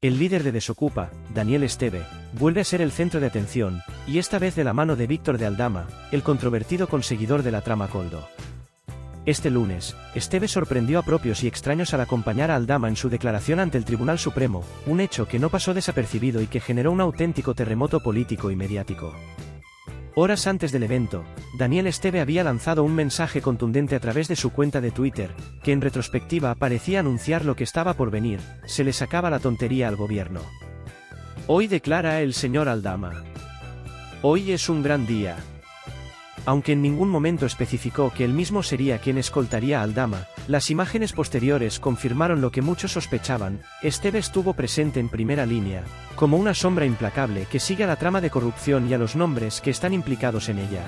El líder de Desokupa, Daniel Esteve, vuelve a ser el centro de atención, y esta vez de la mano de Víctor de Aldama, el controvertido conseguidor de la trama Koldo. Este lunes, Esteve sorprendió a propios y extraños al acompañar a Aldama en su declaración ante el Tribunal Supremo, un hecho que no pasó desapercibido y que generó un auténtico terremoto político y mediático. Horas antes del evento, Daniel Esteve había lanzado un mensaje contundente a través de su cuenta de Twitter, que en retrospectiva parecía anunciar lo que estaba por venir: se le sacaba la tontería al gobierno. Hoy declara el señor Aldama. Hoy es un gran día. Aunque en ningún momento especificó que él mismo sería quien escoltaría a Aldama, las imágenes posteriores confirmaron lo que muchos sospechaban: Esteve estuvo presente en primera línea, como una sombra implacable que sigue a la trama de corrupción y a los nombres que están implicados en ella.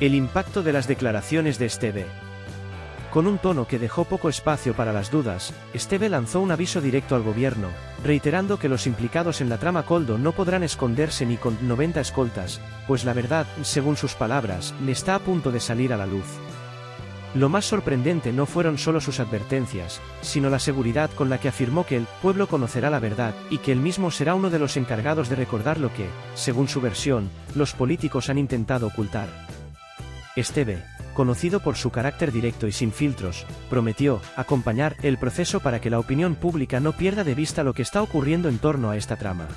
El impacto de las declaraciones de Esteve. Con un tono que dejó poco espacio para las dudas, Esteve lanzó un aviso directo al gobierno, reiterando que los implicados en la trama Koldo no podrán esconderse ni con 90 escoltas, pues la verdad, según sus palabras, está a punto de salir a la luz. Lo más sorprendente no fueron solo sus advertencias, sino la seguridad con la que afirmó que el pueblo conocerá la verdad, y que él mismo será uno de los encargados de recordar lo que, según su versión, los políticos han intentado ocultar. Esteve, conocido por su carácter directo y sin filtros, prometió acompañar el proceso para que la opinión pública no pierda de vista lo que está ocurriendo en torno a esta trama.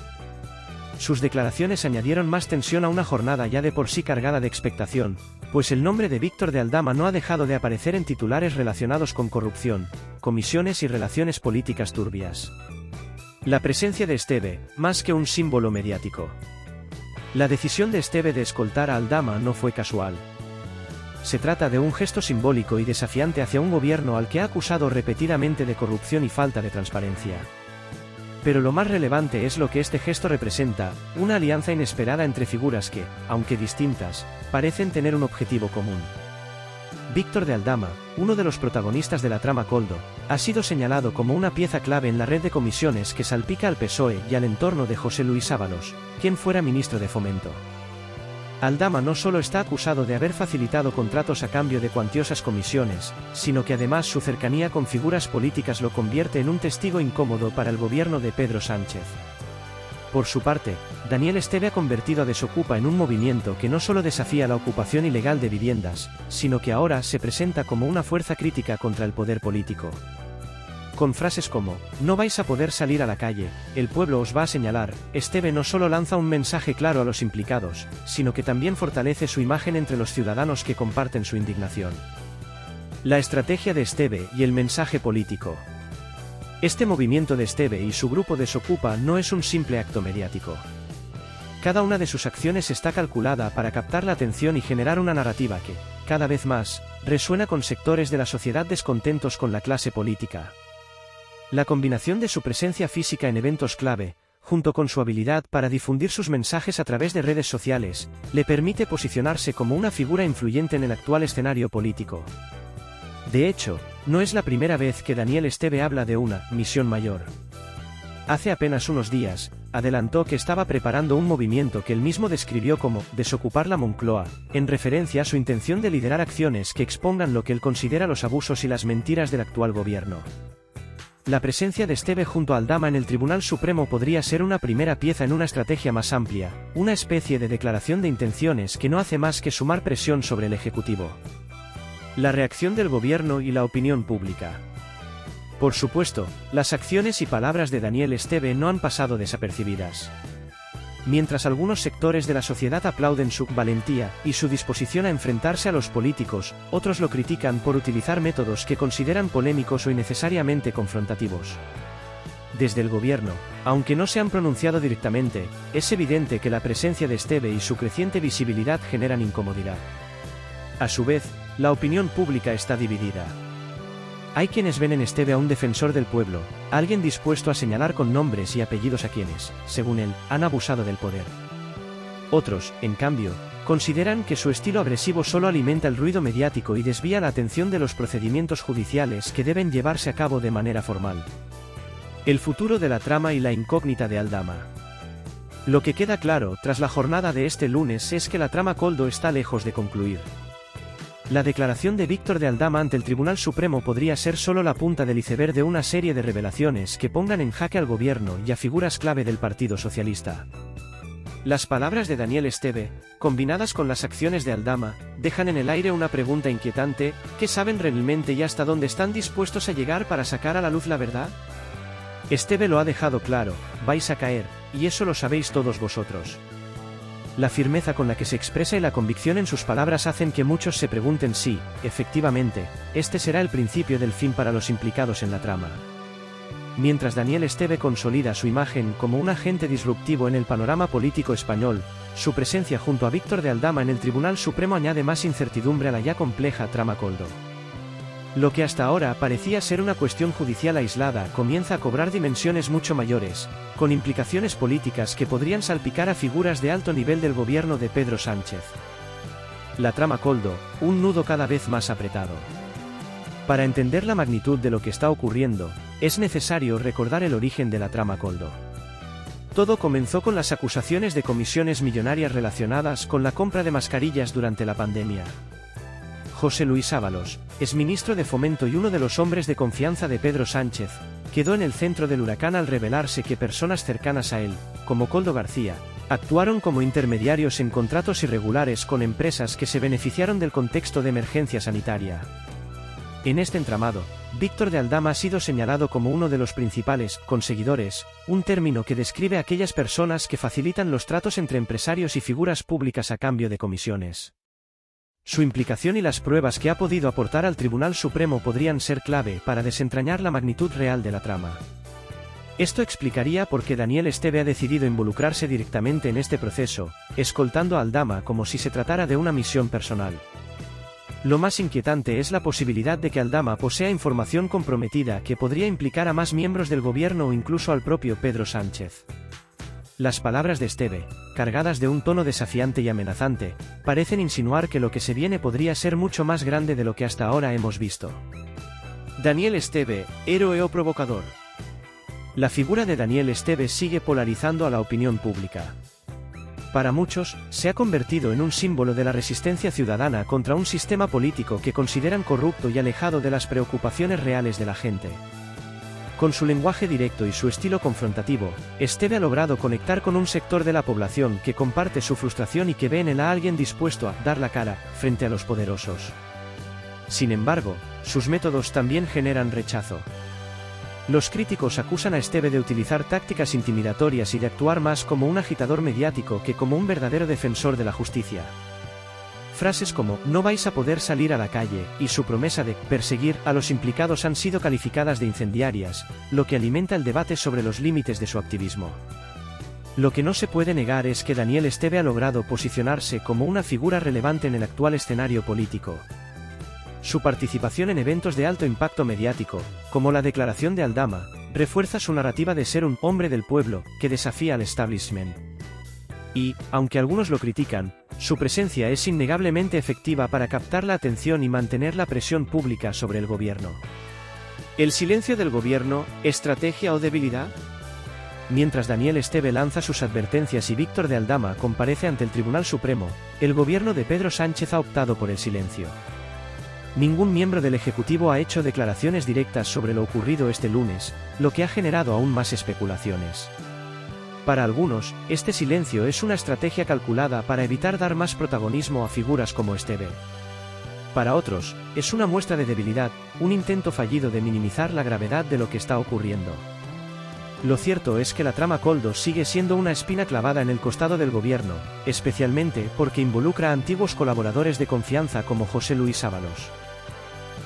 Sus declaraciones añadieron más tensión a una jornada ya de por sí cargada de expectación, pues el nombre de Víctor de Aldama no ha dejado de aparecer en titulares relacionados con corrupción, comisiones y relaciones políticas turbias. La presencia de Esteve, más que un símbolo mediático. La decisión de Esteve de escoltar a Aldama no fue casual. Se trata de un gesto simbólico y desafiante hacia un gobierno al que ha acusado repetidamente de corrupción y falta de transparencia. Pero lo más relevante es lo que este gesto representa: una alianza inesperada entre figuras que, aunque distintas, parecen tener un objetivo común. Víctor de Aldama, uno de los protagonistas de la trama Koldo, ha sido señalado como una pieza clave en la red de comisiones que salpica al PSOE y al entorno de José Luis Ábalos, quien fuera ministro de Fomento. Aldama no solo está acusado de haber facilitado contratos a cambio de cuantiosas comisiones, sino que además su cercanía con figuras políticas lo convierte en un testigo incómodo para el gobierno de Pedro Sánchez. Por su parte, Daniel Esteve ha convertido a Desokupa en un movimiento que no solo desafía la ocupación ilegal de viviendas, sino que ahora se presenta como una fuerza crítica contra el poder político. Con frases como: no vais a poder salir a la calle, el pueblo os va a señalar, Esteve no solo lanza un mensaje claro a los implicados, sino que también fortalece su imagen entre los ciudadanos que comparten su indignación. La estrategia de Esteve y el mensaje político. Este movimiento de Esteve y su grupo Desokupa no es un simple acto mediático. Cada una de sus acciones está calculada para captar la atención y generar una narrativa que, cada vez más, resuena con sectores de la sociedad descontentos con la clase política. La combinación de su presencia física en eventos clave, junto con su habilidad para difundir sus mensajes a través de redes sociales, le permite posicionarse como una figura influyente en el actual escenario político. De hecho, no es la primera vez que Daniel Esteve habla de una misión mayor. Hace apenas unos días, adelantó que estaba preparando un movimiento que él mismo describió como desocupar la Moncloa, en referencia a su intención de liderar acciones que expongan lo que él considera los abusos y las mentiras del actual gobierno. La presencia de Esteve junto a Aldama en el Tribunal Supremo podría ser una primera pieza en una estrategia más amplia, una especie de declaración de intenciones que no hace más que sumar presión sobre el Ejecutivo. La reacción del gobierno y la opinión pública. Por supuesto, las acciones y palabras de Daniel Esteve no han pasado desapercibidas. Mientras algunos sectores de la sociedad aplauden su valentía y su disposición a enfrentarse a los políticos, otros lo critican por utilizar métodos que consideran polémicos o innecesariamente confrontativos. Desde el gobierno, aunque no se han pronunciado directamente, es evidente que la presencia de Esteve y su creciente visibilidad generan incomodidad. A su vez, la opinión pública está dividida. Hay quienes ven en Esteve a un defensor del pueblo, alguien dispuesto a señalar con nombres y apellidos a quienes, según él, han abusado del poder. Otros, en cambio, consideran que su estilo agresivo solo alimenta el ruido mediático y desvía la atención de los procedimientos judiciales que deben llevarse a cabo de manera formal. El futuro de la trama y la incógnita de Aldama. Lo que queda claro tras la jornada de este lunes es que la trama Koldo está lejos de concluir. La declaración de Víctor de Aldama ante el Tribunal Supremo podría ser solo la punta del iceberg de una serie de revelaciones que pongan en jaque al gobierno y a figuras clave del Partido Socialista. Las palabras de Daniel Esteve, combinadas con las acciones de Aldama, dejan en el aire una pregunta inquietante: ¿qué saben realmente y hasta dónde están dispuestos a llegar para sacar a la luz la verdad? Esteve lo ha dejado claro: vais a caer, y eso lo sabéis todos vosotros. La firmeza con la que se expresa y la convicción en sus palabras hacen que muchos se pregunten si, efectivamente, este será el principio del fin para los implicados en la trama. Mientras Daniel Esteve consolida su imagen como un agente disruptivo en el panorama político español, su presencia junto a Víctor de Aldama en el Tribunal Supremo añade más incertidumbre a la ya compleja trama Koldo. Lo que hasta ahora parecía ser una cuestión judicial aislada comienza a cobrar dimensiones mucho mayores, con implicaciones políticas que podrían salpicar a figuras de alto nivel del gobierno de Pedro Sánchez. La trama Koldo, un nudo cada vez más apretado. Para entender la magnitud de lo que está ocurriendo, es necesario recordar el origen de la trama Koldo. Todo comenzó con las acusaciones de comisiones millonarias relacionadas con la compra de mascarillas durante la pandemia. José Luis Ábalos, exministro de Fomento y uno de los hombres de confianza de Pedro Sánchez, quedó en el centro del huracán al revelarse que personas cercanas a él, como Koldo García, actuaron como intermediarios en contratos irregulares con empresas que se beneficiaron del contexto de emergencia sanitaria. En este entramado, Víctor de Aldama ha sido señalado como uno de los principales conseguidores, un término que describe a aquellas personas que facilitan los tratos entre empresarios y figuras públicas a cambio de comisiones. Su implicación y las pruebas que ha podido aportar al Tribunal Supremo podrían ser clave para desentrañar la magnitud real de la trama. Esto explicaría por qué Daniel Esteve ha decidido involucrarse directamente en este proceso, escoltando a Aldama como si se tratara de una misión personal. Lo más inquietante es la posibilidad de que Aldama posea información comprometida que podría implicar a más miembros del gobierno o incluso al propio Pedro Sánchez. Las palabras de Esteve, cargadas de un tono desafiante y amenazante, parecen insinuar que lo que se viene podría ser mucho más grande de lo que hasta ahora hemos visto. Daniel Esteve, héroe o provocador. La figura de Daniel Esteve sigue polarizando a la opinión pública. Para muchos, se ha convertido en un símbolo de la resistencia ciudadana contra un sistema político que consideran corrupto y alejado de las preocupaciones reales de la gente. Con su lenguaje directo y su estilo confrontativo, Esteve ha logrado conectar con un sector de la población que comparte su frustración y que ve en él a alguien dispuesto a dar la cara frente a los poderosos. Sin embargo, sus métodos también generan rechazo. Los críticos acusan a Esteve de utilizar tácticas intimidatorias y de actuar más como un agitador mediático que como un verdadero defensor de la justicia. Frases como "no vais a poder salir a la calle" y su promesa de perseguir a los implicados han sido calificadas de incendiarias, lo que alimenta el debate sobre los límites de su activismo. Lo que no se puede negar es que Daniel Esteve ha logrado posicionarse como una figura relevante en el actual escenario político. Su participación en eventos de alto impacto mediático, como la declaración de Aldama, refuerza su narrativa de ser un hombre del pueblo que desafía al establishment. Y, aunque algunos lo critican, su presencia es innegablemente efectiva para captar la atención y mantener la presión pública sobre el gobierno. ¿El silencio del gobierno, estrategia o debilidad? Mientras Daniel Esteve lanza sus advertencias y Víctor de Aldama comparece ante el Tribunal Supremo, el gobierno de Pedro Sánchez ha optado por el silencio. Ningún miembro del Ejecutivo ha hecho declaraciones directas sobre lo ocurrido este lunes, lo que ha generado aún más especulaciones. Para algunos, este silencio es una estrategia calculada para evitar dar más protagonismo a figuras como Esteve. Para otros, es una muestra de debilidad, un intento fallido de minimizar la gravedad de lo que está ocurriendo. Lo cierto es que la trama Koldo sigue siendo una espina clavada en el costado del gobierno, especialmente porque involucra a antiguos colaboradores de confianza como José Luis Ábalos.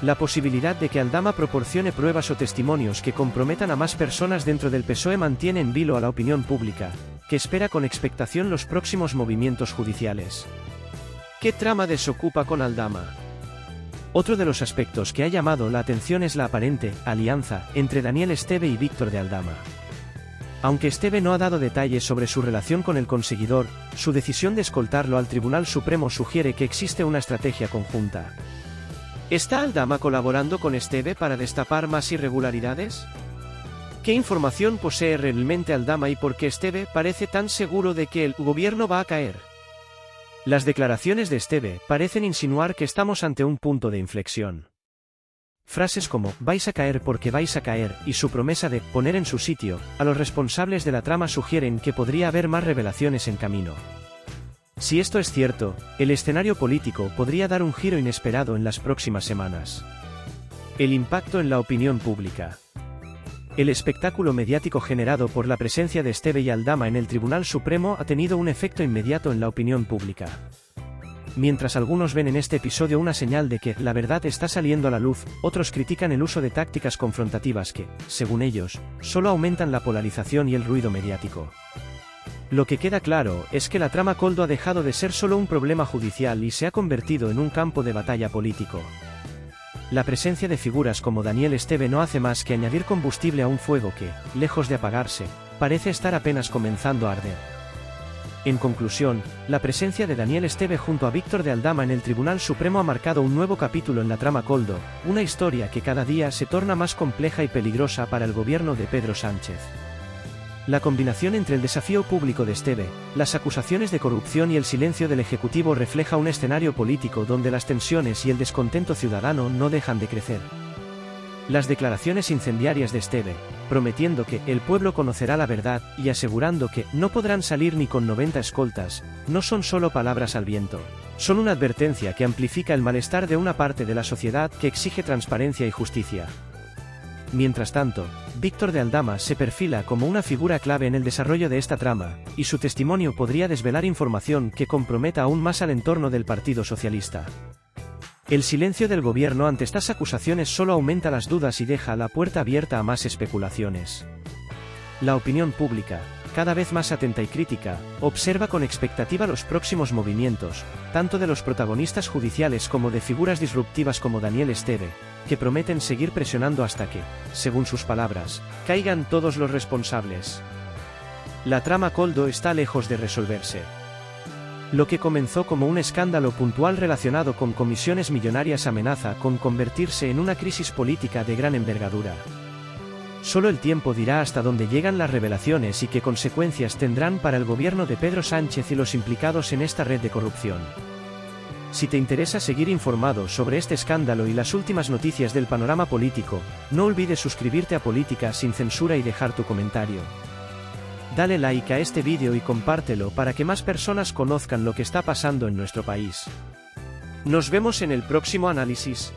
La posibilidad de que Aldama proporcione pruebas o testimonios que comprometan a más personas dentro del PSOE mantiene en vilo a la opinión pública, que espera con expectación los próximos movimientos judiciales. ¿Qué trama desocupa con Aldama? Otro de los aspectos que ha llamado la atención es la aparente alianza entre Daniel Esteve y Víctor de Aldama. Aunque Esteve no ha dado detalles sobre su relación con el conseguidor, su decisión de escoltarlo al Tribunal Supremo sugiere que existe una estrategia conjunta. ¿Está Aldama colaborando con Esteve para destapar más irregularidades? ¿Qué información posee realmente Aldama y por qué Esteve parece tan seguro de que el gobierno va a caer? Las declaraciones de Esteve parecen insinuar que estamos ante un punto de inflexión. Frases como «vais a caer porque vais a caer» y su promesa de «poner en su sitio» a los responsables de la trama sugieren que podría haber más revelaciones en camino. Si esto es cierto, el escenario político podría dar un giro inesperado en las próximas semanas. El impacto en la opinión pública. El espectáculo mediático generado por la presencia de Esteve y Aldama en el Tribunal Supremo ha tenido un efecto inmediato en la opinión pública. Mientras algunos ven en este episodio una señal de que la verdad está saliendo a la luz, otros critican el uso de tácticas confrontativas que, según ellos, solo aumentan la polarización y el ruido mediático. Lo que queda claro es que la trama Koldo ha dejado de ser solo un problema judicial y se ha convertido en un campo de batalla político. La presencia de figuras como Daniel Esteve no hace más que añadir combustible a un fuego que, lejos de apagarse, parece estar apenas comenzando a arder. En conclusión, la presencia de Daniel Esteve junto a Víctor de Aldama en el Tribunal Supremo ha marcado un nuevo capítulo en la trama Koldo, una historia que cada día se torna más compleja y peligrosa para el gobierno de Pedro Sánchez. La combinación entre el desafío público de Esteve, las acusaciones de corrupción y el silencio del Ejecutivo refleja un escenario político donde las tensiones y el descontento ciudadano no dejan de crecer. Las declaraciones incendiarias de Esteve, prometiendo que el pueblo conocerá la verdad y asegurando que no podrán salir ni con 90 escoltas, no son solo palabras al viento. Son una advertencia que amplifica el malestar de una parte de la sociedad que exige transparencia y justicia. Mientras tanto, Víctor de Aldama se perfila como una figura clave en el desarrollo de esta trama, y su testimonio podría desvelar información que comprometa aún más al entorno del Partido Socialista. El silencio del gobierno ante estas acusaciones solo aumenta las dudas y deja la puerta abierta a más especulaciones. La opinión pública, cada vez más atenta y crítica, observa con expectativa los próximos movimientos, tanto de los protagonistas judiciales como de figuras disruptivas como Daniel Esteve, que prometen seguir presionando hasta que, según sus palabras, caigan todos los responsables. La trama Koldo está lejos de resolverse. Lo que comenzó como un escándalo puntual relacionado con comisiones millonarias amenaza con convertirse en una crisis política de gran envergadura. Solo el tiempo dirá hasta dónde llegan las revelaciones y qué consecuencias tendrán para el gobierno de Pedro Sánchez y los implicados en esta red de corrupción. Si te interesa seguir informado sobre este escándalo y las últimas noticias del panorama político, no olvides suscribirte a Política sin Censura y dejar tu comentario. Dale like a este vídeo y compártelo para que más personas conozcan lo que está pasando en nuestro país. Nos vemos en el próximo análisis.